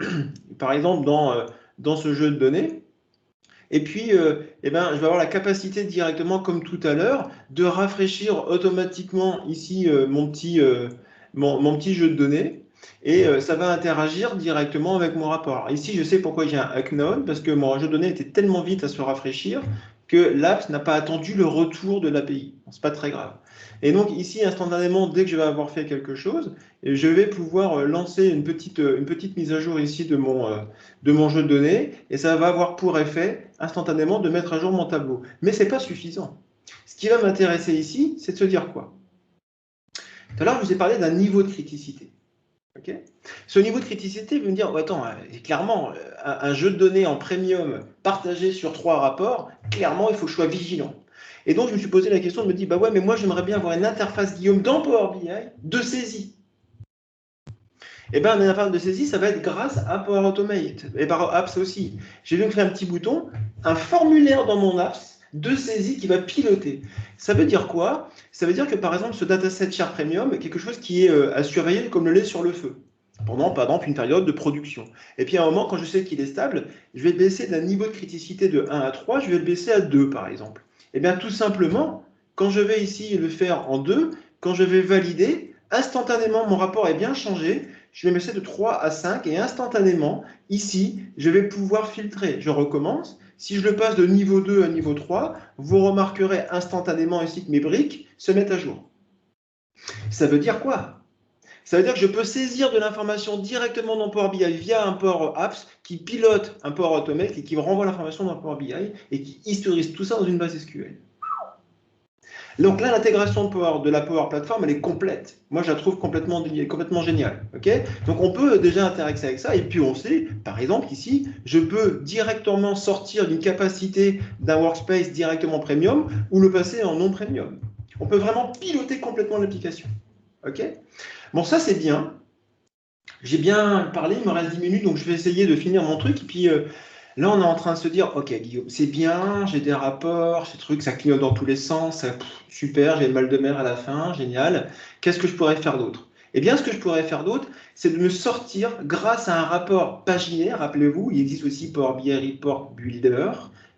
par exemple, dans ce jeu de données. Et puis, eh ben, je vais avoir la capacité directement, comme tout à l'heure, de rafraîchir automatiquement ici mon petit jeu de données. Et ça va interagir directement avec mon rapport. Alors, ici, je sais pourquoi j'ai un unknown, parce que mon jeu de données était tellement vite à se rafraîchir que l'app n'a pas attendu le retour de l'API. Bon, ce n'est pas très grave. Et donc ici, instantanément, dès que je vais avoir fait quelque chose, je vais pouvoir lancer une petite mise à jour ici de mon jeu de données, et ça va avoir pour effet instantanément de mettre à jour mon tableau. Mais ce n'est pas suffisant. Ce qui va m'intéresser ici, c'est de se dire quoi? Tout à l'heure, je vous ai parlé d'un niveau de criticité. Okay, ce niveau de criticité veut me dire, oh, attends, clairement, un jeu de données en premium partagé sur 3 rapports, clairement, il faut que je sois vigilant. Et donc, je me suis posé la question de me dire, bah ouais, mais moi, j'aimerais bien avoir une interface, Guillaume, dans Power BI de saisie. Et bien, une interface de saisie, ça va être grâce à Power Automate et Power Apps aussi. J'ai donc fait un petit bouton, un formulaire dans mon apps de saisie qui va piloter. Ça veut dire quoi? Ça veut dire que par exemple, ce dataset Share Premium est quelque chose qui est à surveiller comme le lait sur le feu, pendant par exemple une période de production. Et puis à un moment, quand je sais qu'il est stable, je vais le baisser d'un niveau de criticité de 1 à 3, je vais le baisser à 2 par exemple. Et bien tout simplement, quand je vais ici le faire en 2, quand je vais valider, instantanément mon rapport est bien changé, je vais baisser de 3 à 5 et instantanément, ici, je vais pouvoir filtrer. Je recommence. Si je le passe de niveau 2 à niveau 3, vous remarquerez instantanément ici que mes briques se mettent à jour. Ça veut dire quoi? Ça veut dire que je peux saisir de l'information directement dans Power BI via un Power Apps qui pilote un Power Automate et qui me renvoie l'information dans Power BI et qui historise tout ça dans une base SQL. Donc là, l'intégration de la Power Platform, elle est complète. Moi, je la trouve complètement géniale. Okay, donc, on peut déjà interagir avec ça. Et puis, on sait, par exemple, ici, je peux directement sortir d'une capacité d'un workspace directement premium ou le passer en non premium. On peut vraiment piloter complètement l'application. Okay, bon, ça, c'est bien. J'ai bien parlé, il me reste 10 minutes, donc je vais essayer de finir mon truc. Et puis, là, on est en train de se dire, ok, Guillaume, c'est bien, j'ai des rapports, ces trucs, ça clignote dans tous les sens, super, j'ai le mal de mer à la fin, génial. Qu'est-ce que je pourrais faire d'autre? Eh bien, ce que je pourrais faire d'autre, c'est de me sortir grâce à un rapport paginé. Rappelez-vous, il existe aussi Power BI Report Builder,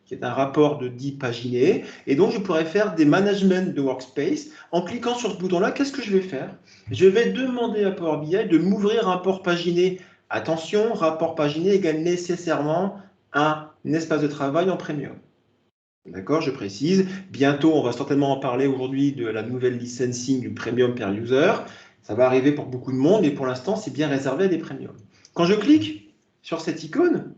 qui est un rapport de 10 paginés. Et donc, je pourrais faire des managements de workspace. En cliquant sur ce bouton-là, qu'est-ce que je vais faire? Je vais demander à Power BI de m'ouvrir un rapport paginé. Attention, rapport paginé égale nécessairement un espace de travail en premium. D'accord, je précise. Bientôt, on va certainement en parler aujourd'hui de la nouvelle licensing du premium per user. Ça va arriver pour beaucoup de monde, mais pour l'instant, c'est bien réservé à des premiums. Quand je clique sur cette icône,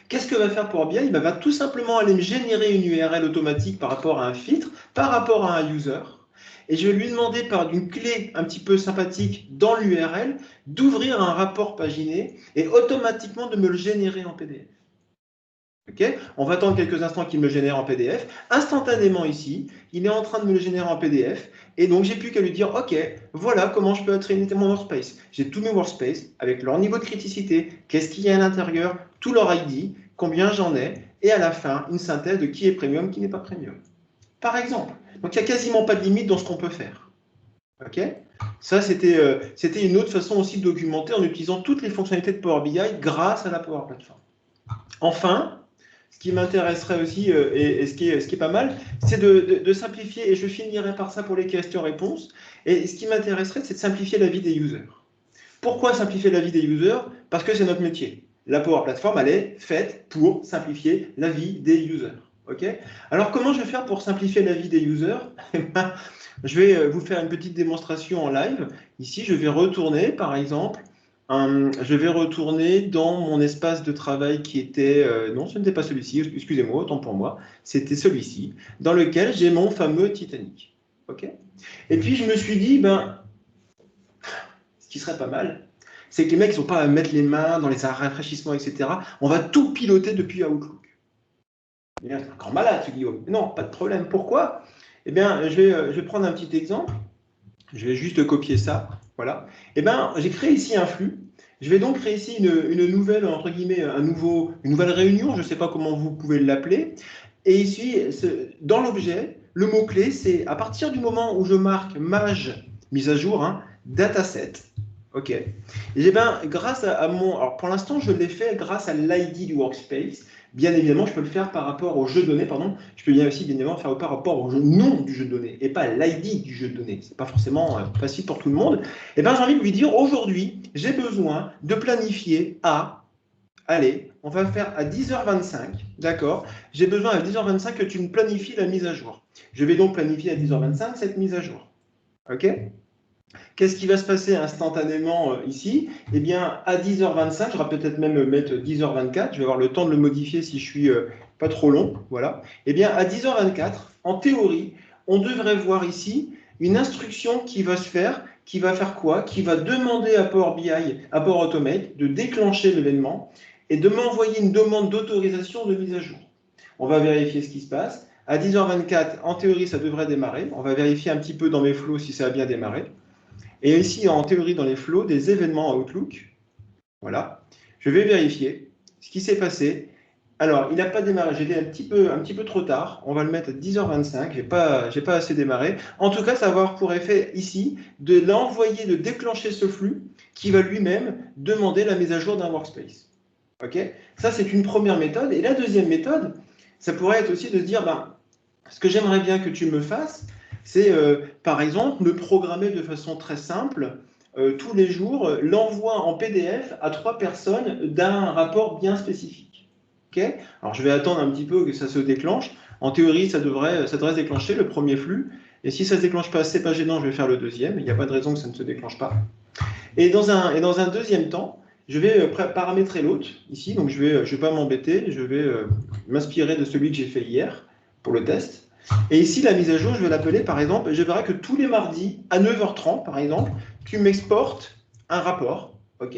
qu'est-ce que va faire Power BI? Il va tout simplement aller me générer une URL automatique par rapport à un filtre, par rapport à un user. Et je vais lui demander par une clé un petit peu sympathique dans l'URL d'ouvrir un rapport paginé et automatiquement de me le générer en PDF. Okay, on va attendre quelques instants qu'il me génère en PDF. Instantanément ici, il est en train de me le générer en PDF. Et donc, j'ai plus qu'à lui dire, OK, voilà comment je peux traiter mon workspace. J'ai tous mes workspaces avec leur niveau de criticité, qu'est-ce qu'il y a à l'intérieur, tout leur ID, combien j'en ai, et à la fin, une synthèse de qui est premium, qui n'est pas premium. Par exemple. Donc, il n'y a quasiment pas de limite dans ce qu'on peut faire. OK, ça, c'était une autre façon aussi de documenter en utilisant toutes les fonctionnalités de Power BI grâce à la Power Platform. Enfin, ce qui m'intéresserait aussi, et ce qui est pas mal, c'est de simplifier, et je finirai par ça pour les questions-réponses, et ce qui m'intéresserait, c'est de simplifier la vie des users. Pourquoi simplifier la vie des users? Parce que c'est notre métier. La Power Platform, elle est faite pour simplifier la vie des users. Okay, alors, comment je vais faire pour simplifier la vie des users? Je vais vous faire une petite démonstration en live. Ici, je vais retourner, par exemple, je vais retourner dans mon espace de travail qui était... non, ce n'était pas celui-ci, excusez-moi, autant pour moi. C'était celui-ci, dans lequel j'ai mon fameux Titanic. Okay, et puis, je me suis dit, ce qui serait pas mal, c'est que les mecs, ils n'ont pas à mettre les mains dans les rafraîchissements, etc. On va tout piloter depuis Outlook. C'est encore malade, ce Guillaume. Non, pas de problème. Pourquoi? Eh bien, je vais prendre un petit exemple. Je vais juste copier ça. Voilà. Eh bien, j'ai créé ici un flux. Je vais donc créer ici une nouvelle, entre guillemets, une nouvelle réunion. Je ne sais pas comment vous pouvez l'appeler. Et ici, dans l'objet, le mot-clé, c'est à partir du moment où je marque mage, mise à jour, dataset. OK. Et bien, grâce à mon... Alors, pour l'instant, je l'ai fait grâce à l'ID du workspace. Bien évidemment, je peux le faire par rapport au jeu de données, pardon. Je peux bien aussi, bien évidemment, faire par rapport au nom du jeu de données et pas l'ID du jeu de données. Ce n'est pas forcément facile pour tout le monde. Et bien, j'ai envie de lui dire, aujourd'hui, j'ai besoin de planifier allez, on va faire à 10h25, d'accord? J'ai besoin à 10h25 que tu me planifies la mise à jour. Je vais donc planifier à 10h25 cette mise à jour. OK? Qu'est-ce qui va se passer instantanément ici? Eh bien, à 10h25, je vais peut-être même mettre 10h24, je vais avoir le temps de le modifier si je suis pas trop long, voilà. Eh bien, à 10h24, en théorie, on devrait voir ici une instruction qui va se faire, qui va faire quoi? Qui va demander à Power BI, à Power Automate, de déclencher l'événement et de m'envoyer une demande d'autorisation de mise à jour. On va vérifier ce qui se passe. À 10h24, en théorie, ça devrait démarrer. On va vérifier un petit peu dans mes flows si ça a bien démarré. Et ici, en théorie, dans les flows, des événements Outlook. Voilà. Je vais vérifier ce qui s'est passé. Alors, il n'a pas démarré. J'ai été un petit peu trop tard. On va le mettre à 10h25. Je n'ai pas assez démarré. En tout cas, ça va avoir pour effet ici de l'envoyer, de déclencher ce flux qui va lui-même demander la mise à jour d'un workspace. OK? Ça, c'est une première méthode. Et la deuxième méthode, ça pourrait être aussi de se dire, ce que j'aimerais bien que tu me fasses, c'est, par exemple, me programmer de façon très simple, tous les jours, l'envoi en PDF à 3 personnes d'un rapport bien spécifique. Okay, alors, je vais attendre un petit peu que ça se déclenche. En théorie, ça devrait se déclencher le premier flux. Et si ça ne se déclenche pas, c'est pas gênant, je vais faire le deuxième. Il n'y a pas de raison que ça ne se déclenche pas. Et dans un deuxième temps, je vais paramétrer l'autre ici. Donc, je vais pas m'embêter. Je vais m'inspirer de celui que j'ai fait hier pour le test. Et ici, la mise à jour, je vais l'appeler, par exemple, je verrai que tous les mardis, à 9h30, par exemple, tu m'exportes un rapport. OK.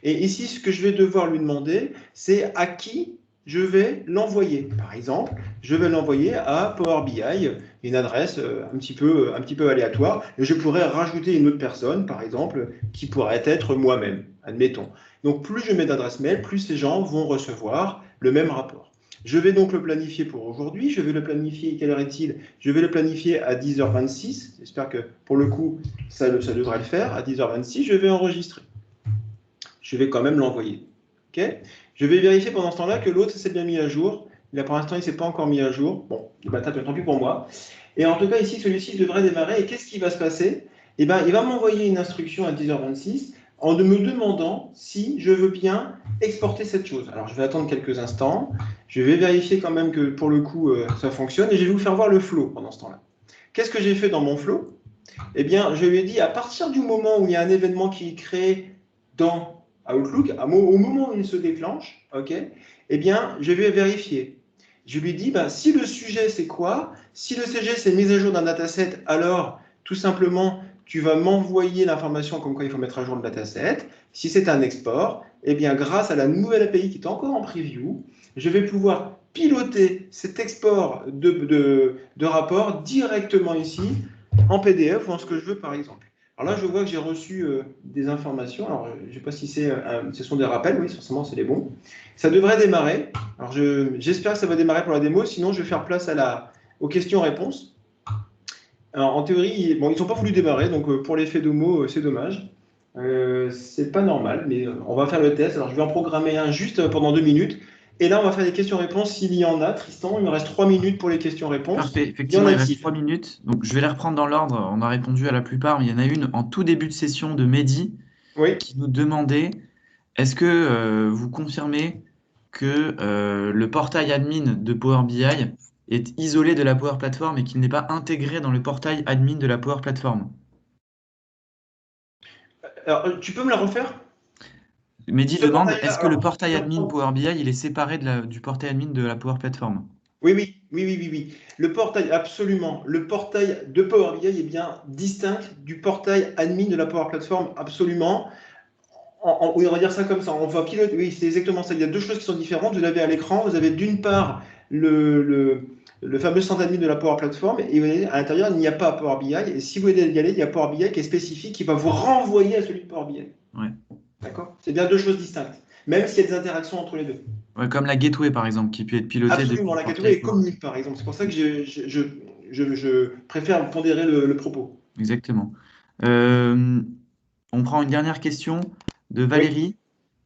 Et ici, ce que je vais devoir lui demander, c'est à qui je vais l'envoyer. Par exemple, je vais l'envoyer à Power BI, une adresse un petit peu aléatoire, et je pourrais rajouter une autre personne, par exemple, qui pourrait être moi-même, admettons. Donc, plus je mets d'adresse mail, plus ces gens vont recevoir le même rapport. Je vais donc le planifier pour aujourd'hui. Je vais le planifier, quelle heure est-il? Je vais le planifier à 10h26. J'espère que pour le coup, ça devrait le faire. À 10h26, je vais enregistrer. Je vais quand même l'envoyer. Okay, je vais vérifier pendant ce temps-là que l'autre s'est bien mis à jour. Là, pour l'instant, il ne s'est pas encore mis à jour. Bon, tant pis pour moi. Et en tout cas, ici, celui-ci devrait démarrer. Et qu'est-ce qui va se passer? Eh bien, il va m'envoyer une instruction à 10h26 en me demandant si je veux bien exporter cette chose. Alors, je vais attendre quelques instants. Je vais vérifier quand même que, pour le coup, ça fonctionne. Et je vais vous faire voir le flow pendant ce temps-là. Qu'est-ce que j'ai fait dans mon flow? Eh bien, je lui ai dit, à partir du moment où il y a un événement qui est créé dans Outlook, au moment où il se déclenche, okay, eh bien, je vais vérifier. Je lui dis, si le sujet, c'est quoi? Si le sujet, c'est mise à jour d'un dataset, alors, tout simplement, tu vas m'envoyer l'information comme quoi il faut mettre à jour le dataset. Si c'est un export, eh bien, grâce à la nouvelle API qui est encore en preview, je vais pouvoir piloter cet export de rapport directement ici, en PDF ou en ce que je veux, par exemple. Alors là, je vois que j'ai reçu des informations. Alors, je ne sais pas si ce sont des rappels. Oui, forcément, c'est les bons. Ça devrait démarrer. Alors, j'espère que ça va démarrer pour la démo. Sinon, je vais faire place aux questions-réponses. Alors, en théorie, bon, ils n'ont pas voulu démarrer. Donc, pour l'effet de mots, c'est dommage. C'est pas normal, mais on va faire le test. Alors, je vais en programmer un juste pendant 2 minutes. Et là, on va faire des questions-réponses s'il y en a. Tristan, il me reste 3 minutes pour les questions-réponses. Parfait, effectivement, il reste 3 minutes. Donc, je vais les reprendre dans l'ordre. On a répondu à la plupart, mais il y en a une en tout début de session de Mehdi Oui. qui nous demandait est-ce que vous confirmez que le portail admin de Power BI est isolé de la Power Platform et qu'il n'est pas intégré dans le portail admin de la Power Platform? Alors, tu peux me la refaire? Mehdi Ce demande portail-là, est-ce que le alors, portail admin Power BI il est séparé du portail admin de la Power Platform? oui. Le portail, absolument. Le portail de Power BI est bien distinct du portail admin de la Power Platform, absolument. Oui, on va dire ça comme ça. On va piloter. Oui, c'est exactement ça. Il y a deux choses qui sont différentes. Vous l'avez à l'écran. Vous avez d'une part le fameux centre admin de la Power Platform et vous voyez, à l'intérieur, il n'y a pas Power BI. Et si vous voulez y aller, il y a Power BI qui est spécifique, qui va vous renvoyer à celui de Power BI. Ouais. D'accord? C'est bien deux choses distinctes, même s'il y a des interactions entre les deux. Ouais, comme la gateway, par exemple, qui peut être pilotée depuis Absolument, le la portail catégorie est Power BI. commune, par exemple. C'est pour ça que je préfère pondérer le propos. Exactement. On prend une dernière question de Oui, Valérie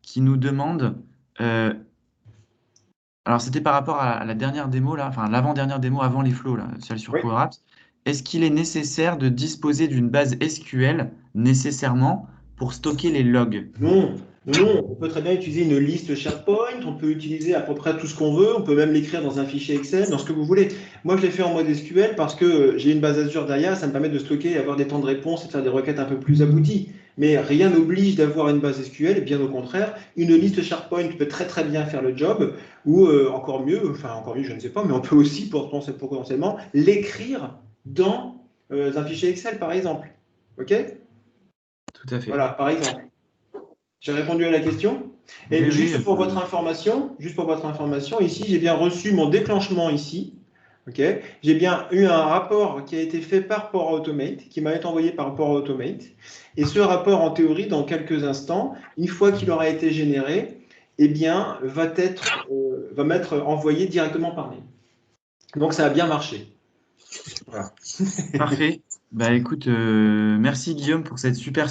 qui nous demande, alors c'était par rapport à la dernière démo, là, enfin l'avant-dernière démo avant les flows, là, celle sur oui. Power Apps. Est-ce qu'il est nécessaire de disposer d'une base SQL nécessairement pour stocker les logs? Non, non, on peut très bien utiliser une liste SharePoint, on peut utiliser à peu près tout ce qu'on veut, on peut même l'écrire dans un fichier Excel, dans ce que vous voulez. Moi, je l'ai fait en mode SQL parce que j'ai une base Azure derrière, ça me permet de stocker et avoir des temps de réponse et de faire des requêtes un peu plus abouties. Mais rien n'oblige d'avoir une base SQL, et bien au contraire, une liste SharePoint peut très très bien faire le job, ou encore mieux, je ne sais pas, mais on peut aussi potentiellement l'écrire dans un fichier Excel, par exemple. OK? Tout à fait. Voilà, par exemple. J'ai répondu à la question. Oui, Et oui. juste pour votre information, ici, j'ai bien reçu mon déclenchement ici. Okay. J'ai bien eu un rapport qui a été fait par Power Automate, qui m'a été envoyé par Power Automate. Et ce rapport, en théorie, dans quelques instants, une fois qu'il aura été généré, eh bien, va m'être envoyé directement par mail. Donc, ça a bien marché. Voilà. Parfait. Bah écoute, merci Guillaume pour cette super